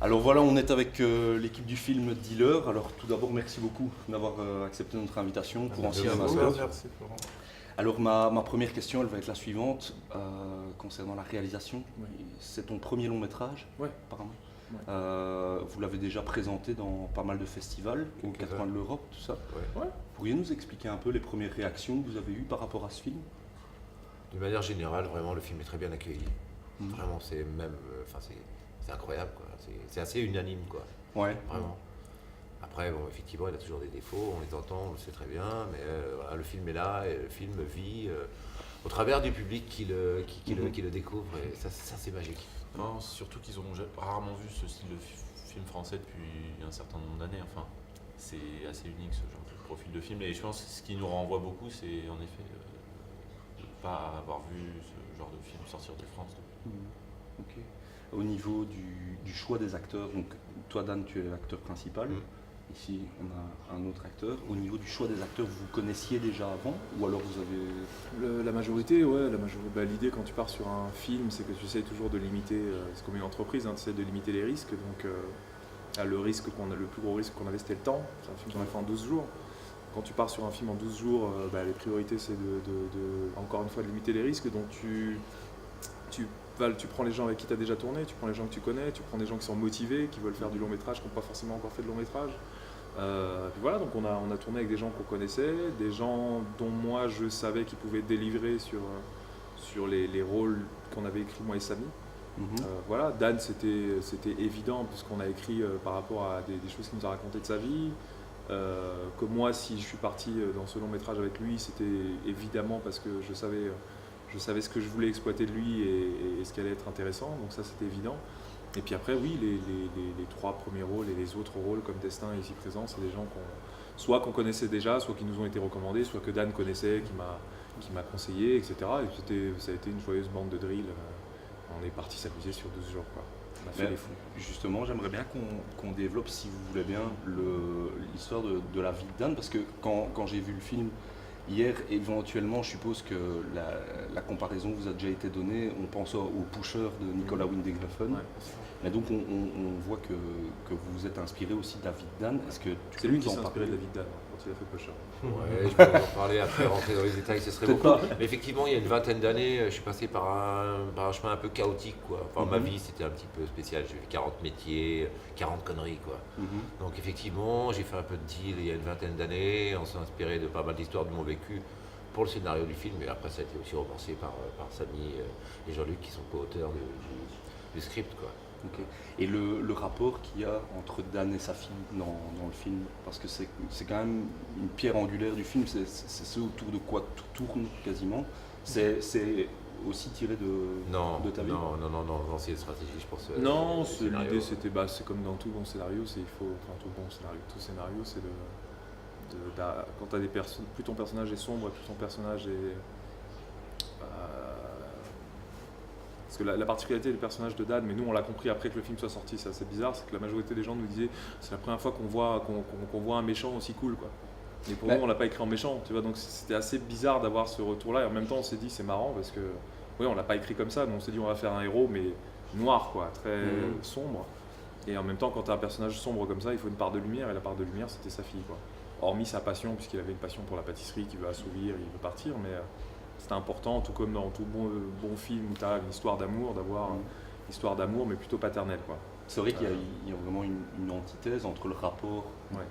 Alors voilà, on est avec l'équipe du film Dealer. Alors tout d'abord, merci beaucoup d'avoir accepté notre invitation pour en savoir un Merci, peu. merci Florent. Alors ma première question, elle va être la suivante, concernant la réalisation. Oui. C'est ton premier long métrage, Ouais. apparemment. Ouais. Vous l'avez déjà présenté dans pas mal de festivals, aux quatre coins de l'Europe, tout ça. Ouais. Pourriez nous expliquer un peu les premières réactions que vous avez eues par rapport à ce film? De manière générale, vraiment, le film est très bien accueilli. Mhm. Vraiment, c'est même, c'est incroyable, quoi. C'est assez unanime, quoi. Ouais. Vraiment. Après, bon, effectivement, il a toujours des défauts, on les entend, on le sait très bien, mais voilà, le film est là, et le film vit au travers du public qui le découvre, et ça c'est magique. Non, surtout qu'ils ont rarement vu ce style de film français depuis un certain nombre d'années. Enfin, c'est assez unique ce genre de profil de film. Et je pense que ce qui nous renvoie beaucoup, c'est en effet de ne pas avoir vu ce genre de film sortir de France. Mhm. Ok. Au niveau du choix des acteurs, donc toi Dan, tu es l'acteur principal. Ici, on a un autre acteur. Au niveau du choix des acteurs, vous connaissiez déjà avant ou alors vous avez... La majorité, ouais. L'idée quand tu pars sur un film, c'est que tu essayes toujours de limiter, c'est comme une entreprise, tu essaies de limiter les risques. Donc le plus gros risque qu'on avait, c'était le temps. C'est un film qu'on a fait en 12 jours. Quand tu pars sur un film en 12 jours, les priorités, c'est encore une fois, de limiter les risques. Donc tu prends les gens avec qui tu as déjà tourné, tu prends les gens que tu connais, tu prends des gens qui sont motivés, qui veulent faire du long métrage, qui n'ont pas forcément encore fait de long métrage. Puis voilà, donc on a tourné avec des gens qu'on connaissait, des gens dont moi je savais qu'ils pouvaient délivrer sur les rôles qu'on avait écrits moi et Samy. Voilà, Dan c'était évident puisqu'on a écrit par rapport à des choses qu'il nous a racontées de sa vie. Que moi, si je suis parti dans ce long métrage avec lui, c'était évidemment parce que je savais ce que je voulais exploiter de lui et ce qui allait être intéressant, donc ça c'était évident. Et puis après, oui, les trois premiers rôles et les autres rôles comme Destin ici présent, c'est des gens soit qu'on connaissait déjà, soit qui nous ont été recommandés, soit que Dan connaissait, qui m'a conseillé, etc. Et ça a été une joyeuse bande de drill. On est parti s'amuser sur 12 jours, quoi. On a fait les fous. Justement, j'aimerais bien qu'on développe, si vous voulez bien, l'histoire de la vie de Dan, parce que quand j'ai vu le film hier, éventuellement, je suppose que la comparaison vous a déjà été donnée. On pense au Pusher de Nicolas Winding Refn. Ouais. Mais donc, on voit que vous vous êtes inspiré aussi de David Dan. Est-ce que C'est lui qui s'est inspiré de David Dan quand il a fait Pusher. Ouais, je peux en parler après, rentrer dans les détails, ce serait Peut-être beaucoup. pas. Mais effectivement, il y a une vingtaine d'années, je suis passé par un chemin un peu chaotique, quoi. Enfin, ma vie, c'était un petit peu spécial. J'ai fait 40 métiers, 40 conneries, quoi. Donc effectivement, j'ai fait un peu de deal il y a une vingtaine d'années. On s'est inspiré de pas mal d'histoires de mon vécu pour le scénario du film. Et après, ça a été aussi romancé par Samy et Jean-Luc, qui sont co-auteurs du script, quoi. Ok. Et le rapport qu'il y a entre Dan et sa fille dans le film, parce que c'est quand même une pierre angulaire du film, c'est ce autour de quoi tout tourne quasiment. C'est aussi tiré de ta vie. Non, c'est une stratégie, je pense. Non, scénario. l'idée c'était, c'est comme dans tout bon scénario, tout scénario, c'est quand t'as plus ton personnage est sombre, plus ton personnage est... Parce que la particularité du personnage de Dan, mais nous on l'a compris après que le film soit sorti, c'est assez bizarre, c'est que la majorité des gens nous disaient c'est la première fois qu'on voit un méchant aussi cool, quoi. Et pour nous on l'a pas écrit en méchant, tu vois, donc c'était assez bizarre d'avoir ce retour-là, et en même temps on s'est dit c'est marrant parce que oui, on l'a pas écrit comme ça, mais on s'est dit on va faire un héros mais noir, quoi, très sombre. Et en même temps quand tu as un personnage sombre comme ça, il faut une part de lumière, et la part de lumière c'était sa fille, quoi. Hormis sa passion, puisqu'il avait une passion pour la pâtisserie qu'il veut assouvir, il veut partir, mais c'était important, tout comme dans tout bon film où tu as une histoire d'amour, d'avoir une histoire d'amour, mais plutôt paternelle, quoi. C'est vrai qu'il y a vraiment une antithèse entre le rapport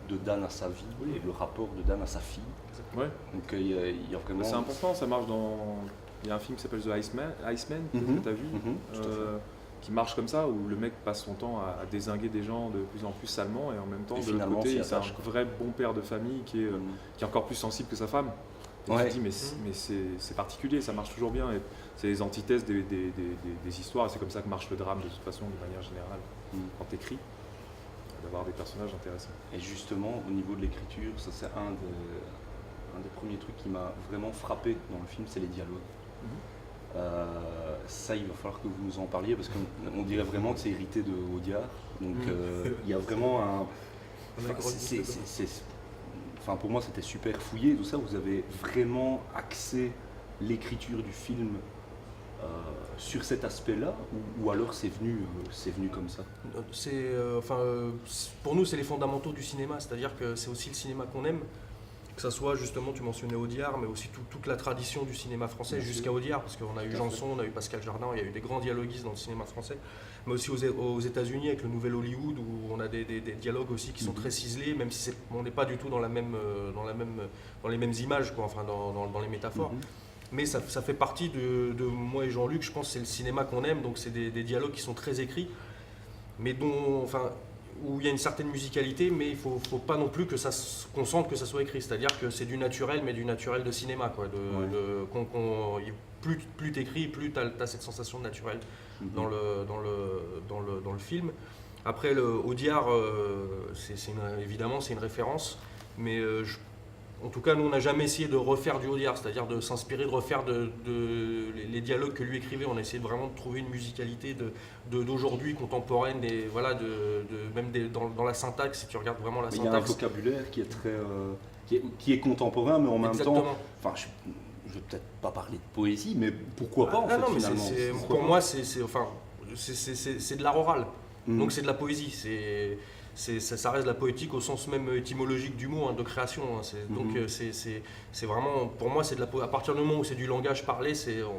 de Dan à sa vie et le rapport de Dan à sa fille. Ouais. Donc il y a vraiment... C'est important, ça marche dans... Il y a un film qui s'appelle The Iceman, que tu as vu, qui marche comme ça, où le mec passe son temps à dézinguer des gens de plus en plus salement, et en même temps, de l'autre côté, c'est un vrai bon père de famille qui est encore plus sensible que sa femme. Et tu te dis, mais c'est particulier, ça marche toujours bien, et c'est les antithèses des histoires, et c'est comme ça que marche le drame de toute façon, de manière générale, quand tu écris, d'avoir des personnages intéressants. Et justement, au niveau de l'écriture, ça c'est un des premiers trucs qui m'a vraiment frappé dans le film, c'est les dialogues. Ça, il va falloir que vous nous en parliez, parce qu'on dirait vraiment que c'est hérité de Audiard, donc il y a vraiment un... Enfin, pour moi, c'était super fouillé, tout ça. Vous avez vraiment axé l'écriture du film sur cet aspect-là, ou alors c'est venu comme ça? Pour nous, c'est les fondamentaux du cinéma, c'est-à-dire que c'est aussi le cinéma qu'on aime, que ça soit justement, tu mentionnais Audiard, mais aussi toute la tradition du cinéma français jusqu'à Audiard, parce qu'on a eu Janson, on a eu Pascal Jardin, il y a eu des grands dialoguistes dans le cinéma français, mais aussi aux États-Unis avec le nouvel Hollywood, où on a des dialogues aussi qui sont très ciselés, même si on n'est pas du tout dans les mêmes images, quoi, enfin dans les métaphores. Mais ça fait partie de moi et Jean-Luc, je pense que c'est le cinéma qu'on aime, donc c'est des dialogues qui sont très écrits, mais où il y a une certaine musicalité, mais il ne faut pas non plus qu'on sente que ça soit écrit, c'est-à-dire que c'est du naturel, mais du naturel de cinéma, quoi. Plus tu écris, plus tu as cette sensation de naturel dans le film. Après, Audiard, évidemment, c'est une référence, mais en tout cas, nous, on n'a jamais essayé de refaire du Audiard, c'est-à-dire de s'inspirer, de refaire les dialogues que lui écrivait. On a essayé vraiment de trouver une musicalité d'aujourd'hui, contemporaine, même dans la syntaxe, si tu regardes vraiment la syntaxe. Il y a un vocabulaire qui est très, qui est contemporsain, mais en même temps, enfin, je ne vais peut-être pas parler de poésie, mais pourquoi pas en fait, finalement. Pour moi, c'est de l'art oral, donc c'est de la poésie. Ça reste de la poétique au sens même étymologique du mot, de création. Donc c'est vraiment, pour moi, à partir du moment où c'est du langage parlé,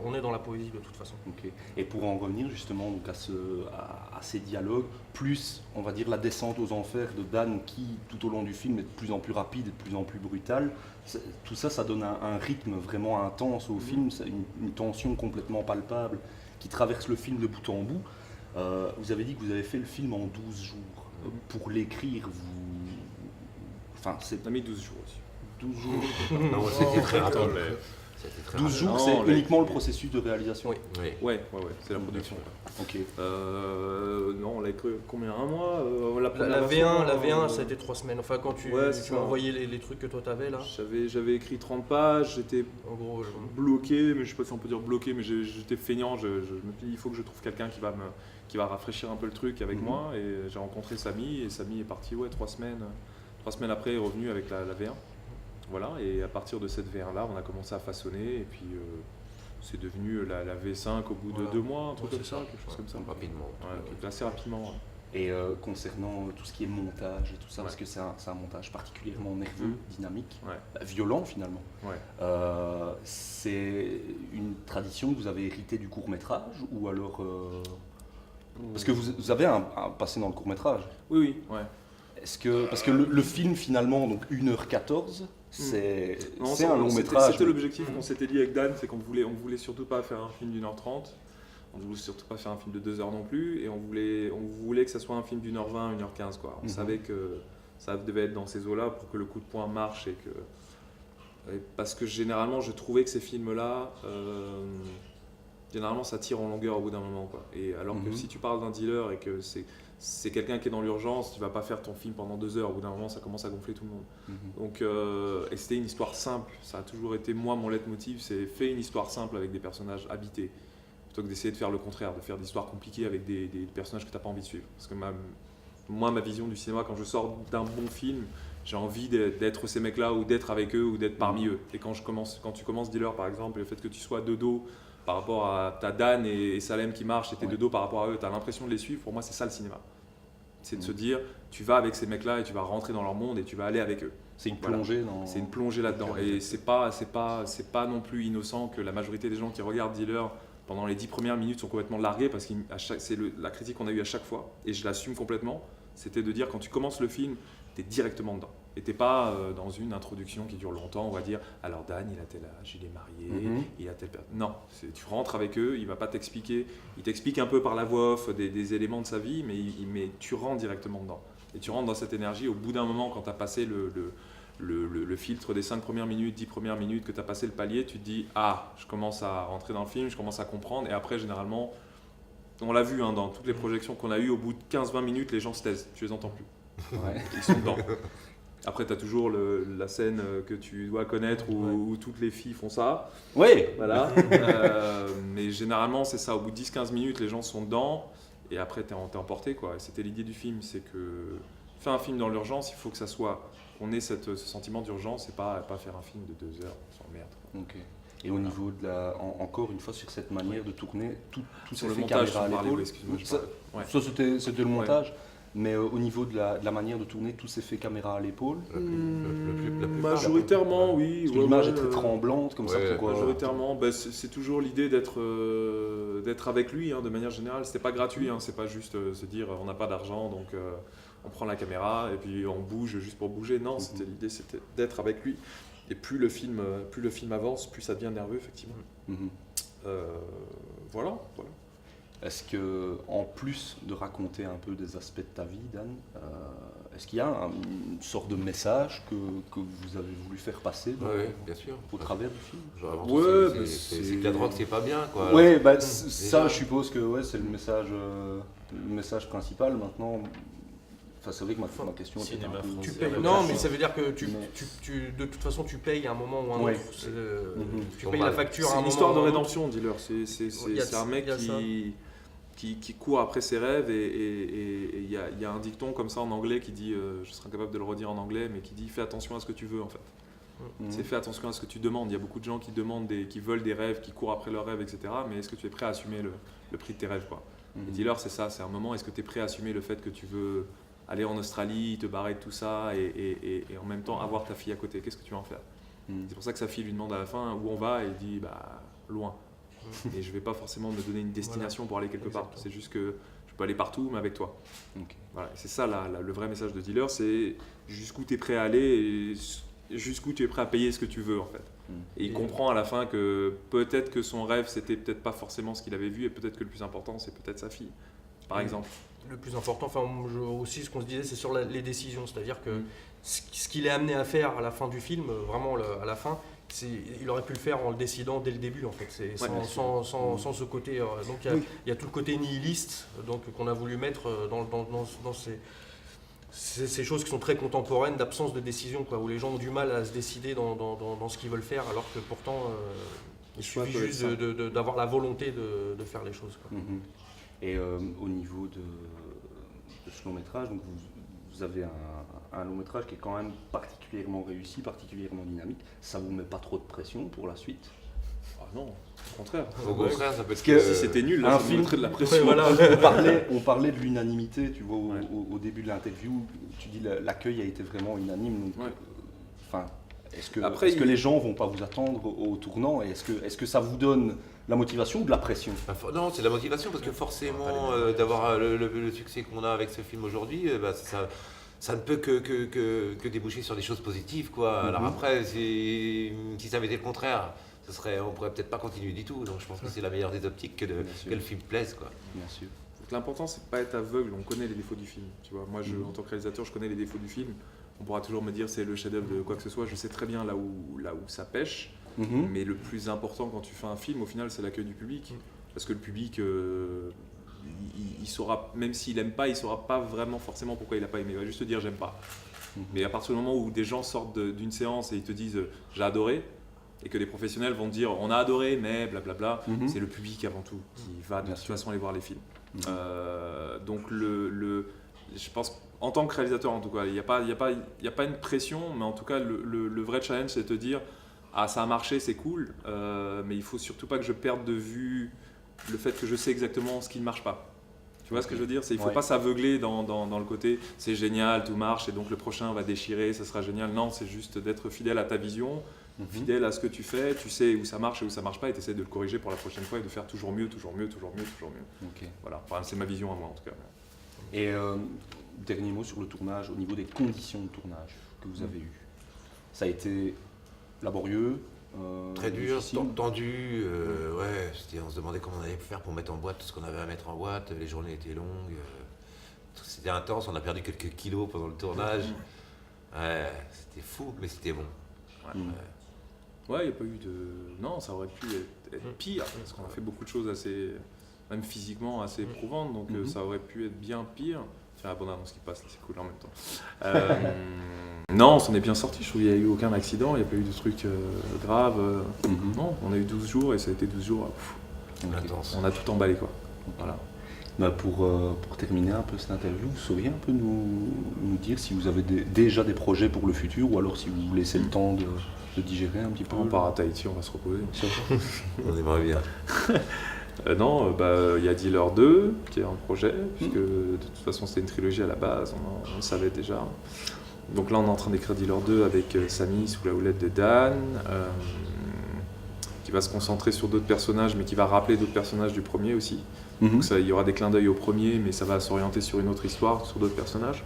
on est dans la poésie de toute façon. Okay. Et pour en revenir justement donc à ces dialogues, plus on va dire la descente aux enfers de Dan qui tout au long du film est de plus en plus rapide et de plus en plus brutal, tout ça, ça donne un rythme vraiment intense au film, c'est une tension complètement palpable qui traverse le film de bout en bout. Vous avez dit que vous avez fait le film en 12 jours. Pour l'écrire, on a mis 12 jours aussi. 12 jours. Non, c'était très rapide. 12 jours, c'est uniquement le processus de réalisation. Oui. Ouais, c'est la production. Ok. Non, on l'a écrit combien? Un mois la V1, ça a été 3 semaines. Enfin, quand tu m'as envoyé les trucs que toi t'avais là. J'avais écrit 30 pages, j'étais bloqué, mais je sais pas si on peut dire bloqué, mais j'étais feignant. Je me dis, il faut que je trouve quelqu'un qui va rafraîchir un peu le truc avec moi. Et j'ai rencontré Samy, et Samy est parti 3 semaines. 3 semaines après, il est revenu avec la V1. Voilà, et à partir de cette V1-là, on a commencé à façonner, et puis c'est devenu la V5 au bout de 2 mois, un truc comme ça, quelque chose comme ça. Rapidement. Assez rapidement. Ouais. Et concernant tout ce qui est montage et tout ça, parce que c'est un montage particulièrement nerveux, dynamique, violent finalement. C'est une tradition que vous avez héritée du court-métrage, ou alors... Parce que vous avez un passé dans le court-métrage. Oui. Parce que le film finalement, donc 1h14, c'est un long métrage. C'était l'objectif qu'on s'était dit avec Dan, c'est qu'on voulait surtout pas faire un film d'1h30, on voulait surtout pas faire un film de 2 heures non plus, et on voulait que ça soit un film d'1h20, 1h15 quoi. On savait que ça devait être dans ces eaux-là pour que le coup de poing marche, parce que généralement je trouvais que ces films-là, généralement ça tire en longueur au bout d'un moment quoi. Et alors que si tu parles d'un dealer et que c'est quelqu'un qui est dans l'urgence, tu vas pas faire ton film pendant 2 heures, au bout d'un moment ça commence à gonfler tout le monde. Donc, et c'était une histoire simple, ça a toujours été moi mon leitmotiv, c'est faire une histoire simple avec des personnages habités, plutôt que d'essayer de faire le contraire, de faire des histoires compliquées avec des personnages que tu n'as pas envie de suivre. Parce que ma vision du cinéma, quand je sors d'un bon film, j'ai envie d'être ces mecs-là, ou d'être avec eux, ou d'être parmi eux. Et quand tu commences Dealer par exemple, le fait que tu sois de dos par rapport à ta Dan et Salem qui marchent, et t'es de dos par rapport à eux, tu as l'impression de les suivre, pour moi c'est ça le cinéma. C'est de se dire, tu vas avec ces mecs-là et tu vas rentrer dans leur monde et tu vas aller avec eux. C'est une plongée C'est une plongée là-dedans. Et c'est pas non plus innocent que la majorité des gens qui regardent Dealer pendant les 10 premières minutes sont complètement largués, parce que c'est la critique qu'on a eue à chaque fois, et je l'assume complètement, c'était de dire quand tu commences le film, tu es directement dedans. Et t'es pas dans une introduction qui dure longtemps, on va dire alors Dan il a tel âge, il est marié, il a tel... Non, tu rentres avec eux, il va pas t'expliquer, il t'explique un peu par la voix off des éléments de sa vie, mais tu rentres directement dedans. Et tu rentres dans cette énergie, au bout d'un moment quand tu as passé le filtre des 5 premières minutes, 10 premières minutes, que tu as passé le palier, tu te dis ah, je commence à rentrer dans le film, je commence à comprendre, et après généralement, on l'a vu dans toutes les projections qu'on a eues, au bout de 15-20 minutes, les gens se taisent, tu les entends plus. Ils sont dedans. Après, tu as toujours la scène que tu dois connaître où toutes les filles font ça. Oui. Voilà. Mais généralement, c'est ça. Au bout de 10-15 minutes, les gens sont dedans et après, tu es emporté, quoi. Et c'était l'idée du film, c'est que faire un film dans l'urgence, il faut que ça soit, qu'on ait ce sentiment d'urgence et pas faire un film de 2 heures, on s'emmerde. Ok. Et au niveau de encore une fois sur cette manière de tourner, tout Sur s'est le fait montage, caméra à tu parlais, l'épaule. oui, excuse-moi, je Ça, parlais. Ouais. ça, c'était le montage, mais au niveau de la manière de tourner, tout s'est fait caméra à l'épaule. La plupart. Majoritairement, oui. Parce que ouais, l'image ouais, est très tremblante comme ça. ouais, Pourquoi Majoritairement, bah, c'est toujours l'idée d'être avec lui, hein, de manière générale. C'était pas gratuit, hein, c'est pas juste se dire on n'a pas d'argent, donc on prend la caméra et puis on bouge juste pour bouger. Non, l'idée c'était d'être avec lui. Et plus le film avance, plus ça devient nerveux, effectivement. Mhm. Voilà. Est-ce que, en plus de raconter un peu des aspects de ta vie, Dan, est-ce qu'il y a une sorte de message que vous avez voulu faire passer Oui, bien sûr. au travers du film? Genre, avant Ouais, tout, bah, c'est que la drogue, c'est pas bien, quoi. Oui, Alors, bah, ça, déjà. je suppose que ouais, c'est le message principal. Maintenant, c'est vrai que ma question était Cinéma un peu... Tu C'est payes. vrai, Non, bien mais sûr. ça veut dire que Mais- de toute façon, tu payes à un moment ou à un Ouais. autre. Tu Bon, payes bah, la facture à C'est un une moment. histoire ou de à un autre. rédemption, dis-leur. Il y a C'est un mec il y a ça. qui court après ses rêves et il y a un dicton comme ça en anglais qui dit, je serai incapable de le redire en anglais, mais qui dit fais attention à ce que tu veux en fait. Mhm. C'est fais attention à ce que tu demandes. Il y a beaucoup de gens qui demandent, qui veulent des rêves, qui courent après leurs rêves, etc. Mais est-ce que tu es prêt à assumer le prix de tes rêves quoi. Mhm. Et dis-leur, c'est ça, c'est un moment, est-ce que tu es prêt à assumer le fait que tu veux aller en Australie, te barrer de tout ça et en même temps avoir ta fille à côté? Qu'est-ce que tu vas en faire? Mhm. C'est pour ça que sa fille lui demande à la fin où on va et il dit bah loin. Et je vais pas forcément me donner une destination pour aller quelque part. Exactement. C'est juste que je peux aller partout, mais avec toi. Ok. Voilà. C'est ça le vrai message de dealer, c'est jusqu'où tu es prêt à aller et jusqu'où tu es prêt à payer ce que tu veux en fait. Et il Et- comprend à la fin que peut-être que son rêve c'était peut-être pas forcément ce qu'il avait vu et peut-être que le plus important c'est peut-être sa fille, par Mm. exemple. Le plus important, aussi ce qu'on se disait, c'est sur les décisions. C'est-à-dire que Mm. ce qu'il est amené à faire à la fin du film, vraiment à la fin, il aurait pu le faire en le décidant dès le début en fait. bien sûr. Sans ce côté. Donc il y a tout le côté nihiliste donc, qu'on a voulu mettre dans ces choses qui sont très contemporaines d'absence de décision, quoi, où les gens ont du mal à se décider dans ce qu'ils veulent faire, alors que pourtant il choix suffit peut être juste simple. d'avoir la volonté de faire les choses, quoi. Mhm. Et au niveau de ce long métrage, donc vous avez un long métrage qui est quand même particulièrement réussi, particulièrement dynamique. Ça vous met pas trop de pression pour la suite? Ah non, au contraire. Au contraire, ça peut Parce être. que Si c'était nul, là, un ça me film- mettrait de la pression. Ouais, voilà. On parlait de l'unanimité, tu vois, Ouais. au début de l'interview, tu dis l'accueil a été vraiment unanime. Donc, Ouais. enfin, est-ce que, Après, est-ce que les gens vont pas vous attendre au tournant? Et est-ce que ça vous donne la motivation ou de la pression? Non, c'est la motivation parce que forcément, d'avoir le succès qu'on a avec ce film aujourd'hui, ça ne peut que déboucher sur des choses positives, quoi. Alors Mhm. après, si ça avait été le contraire, on pourrait peut-être pas continuer du tout. Donc je pense que c'est la meilleure des optiques que sûr. le film plaise, quoi. Bien sûr. Donc, l'important, c'est de pas être aveugle. On connaît les défauts du film. Tu vois, moi, en tant que réalisateur, je connais les défauts du film. On pourra toujours me dire c'est le chef-d'œuvre de quoi que ce soit. Je sais très bien là où ça pêche. Mhm. Mais le plus important quand tu fais un film, au final, c'est l'accueil du public. Parce que le public, il saura, même s'il aime pas, il saura pas vraiment forcément pourquoi il a pas aimé. Il va juste te dire j'aime pas. Mhm. Mais à partir du moment où des gens sortent d'une séance et ils te disent j'ai adoré, et que des professionnels vont te dire on a adoré, mais blablabla, Mhm. c'est le public avant tout qui va de Bien toute sûr. façon aller voir les films. Mhm. Donc je pense en tant que réalisateur en tout cas, il n'y a pas une pression, mais en tout cas le vrai challenge c'est de te dire ah ça a marché, c'est cool, mais il faut surtout pas que je perde de vue le fait que je sais exactement ce qui ne marche pas. Tu vois ce que je veux dire? Il ne faut Ouais. pas s'aveugler dans le côté c'est génial, tout marche et donc le prochain va déchirer, ça sera génial. Non, c'est juste d'être fidèle à ta vision, Mhm. fidèle à ce que tu fais, tu sais où ça marche et où ça marche pas et tu essaies de le corriger pour la prochaine fois et de faire toujours mieux, toujours mieux, toujours mieux, toujours mieux. Ok. Voilà, enfin, c'est ma vision à moi en tout cas. Et dernier mot sur le tournage, au niveau des conditions de tournage que vous avez eues. Ça a été laborieux, Très dur, difficile. tendu, ouais, on se demandait comment on allait faire pour mettre en boîte tout ce qu'on avait à mettre en boîte, les journées étaient longues, c'était intense, on a perdu quelques kilos pendant le tournage. Ouais, c'était fou, mais c'était bon. Mhm. Ouais, il n'y a pas eu de. Non, ça aurait pu être pire parce qu'on a fait beaucoup de choses assez, même physiquement, assez éprouvantes, donc Mhm. ça aurait pu être bien pire. Tiens, la bande annonce qui passe, là, c'est cool en même temps. Non, on s'en est bien sorti, je trouve qu'il n'y a eu aucun accident, il n'y a pas eu de trucs graves. Mhm. Non, on a eu 12 jours et ça a été 12 jours. Intense. On a tout emballé quoi. Voilà. Pour terminer un peu cette interview, vous sauriez un peu nous dire si vous avez déjà des projets pour le futur ou alors si vous vous laissez le temps de digérer un petit peu. On part à Tahiti, on va se reposer. On aimerait bien. Non, il y a Dealer 2 qui est un projet, puisque de toute façon c'était une trilogie à la base, on le savait déjà. Donc là on est en train d'écrire Dealer 2 avec Samy sous la houlette de Dan, qui va se concentrer sur d'autres personnages, mais qui va rappeler d'autres personnages du premier aussi. Donc il y aura des clins d'œil au premier, mais ça va s'orienter sur une autre histoire, sur d'autres personnages.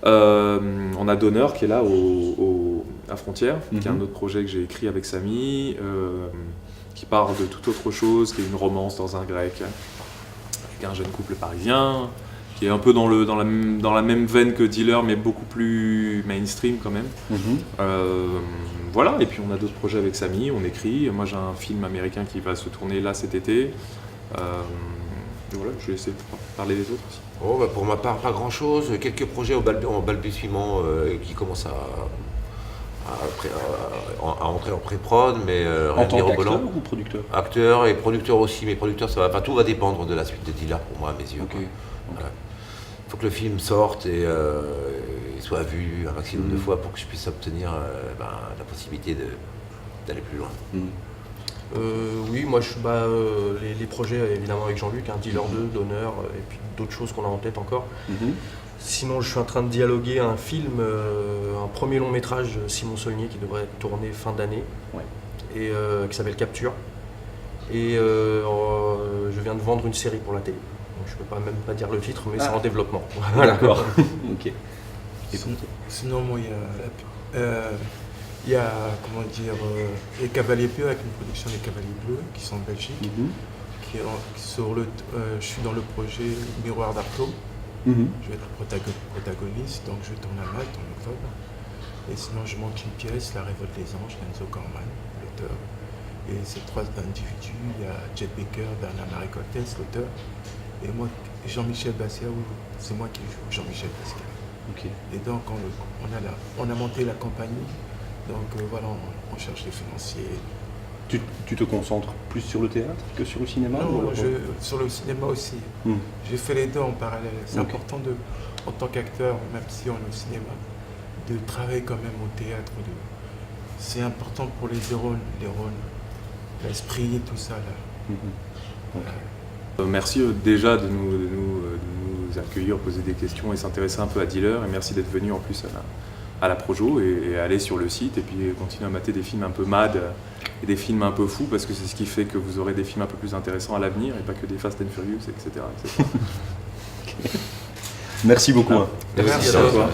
On a Donner qui est là à Frontières, qui est un autre projet que j'ai écrit avec Samy, qui parle de toute autre chose, qui est une romance dans un grec, avec un jeune couple parisien, qui est un peu dans la même veine que Dealer, mais beaucoup plus mainstream quand même. Voilà, et puis on a d'autres projets avec Samy, on écrit. Moi j'ai un film américain qui va se tourner là cet été. Voilà, je vais essayer de parler des autres aussi. Oh, pour ma part, pas grand-chose. Quelques projets en balbutiement qui commencent à entrer en pré-prod, mais en tant qu'acteur ou producteur? Acteur et producteur aussi, mais producteur, ça va pas. Tout va dépendre de la suite de Dealer pour moi, à mes yeux. Okay. Voilà. Il faut que le film sorte et soit vu un maximum de fois pour que je puisse obtenir la possibilité d'aller plus loin. Oui, moi les projets évidemment avec Jean-Luc, Dealer 2, Donner, et puis d'autres choses qu'on a en tête encore. Sinon, je suis en train de dialoguer un film, un premier long métrage de Simon Saulnier qui devrait être tourné fin d'année, et qui s'appelle Capture. Et je viens de vendre une série pour la télé. Donc, je peux même pas dire le titre, mais c'est en développement. D'accord. Ok. Sinon, moi, il y a comment dire, les Cavaliers Bleus, avec une production des Cavaliers Bleus qui sont en Belgique. Je suis dans le projet Miroir d'Artaud. Je vais être protagoniste, donc je tourne à Malte en octobre. Et sinon, je monte une pièce, La Révolte des Anges, d'Enzo Corman, l'auteur. Et ces trois individus, il y a Jet Baker, Bernard-Marie Cortès, l'auteur. Et moi, Jean-Michel Basquiat, c'est moi qui joue Jean-Michel Basquiat. Okay. Et donc, on a monté la compagnie. Donc voilà, on cherche les financiers. Tu te concentres plus sur le théâtre que sur le cinéma? Non, sur le cinéma aussi. J'ai fait les deux en parallèle. C'est important en tant qu'acteur, même si on est au cinéma, de travailler quand même au théâtre. C'est important pour les rôles, l'esprit et tout ça. Là. Okay. Merci déjà de nous accueillir, poser des questions et s'intéresser un peu à Dealer. Et merci d'être venu en plus à la Projo et aller sur le site et puis continuer à mater des films un peu mad et des films un peu fous parce que c'est ce qui fait que vous aurez des films un peu plus intéressants à l'avenir et pas que des Fast and Furious, etc. Merci beaucoup. Merci à toi.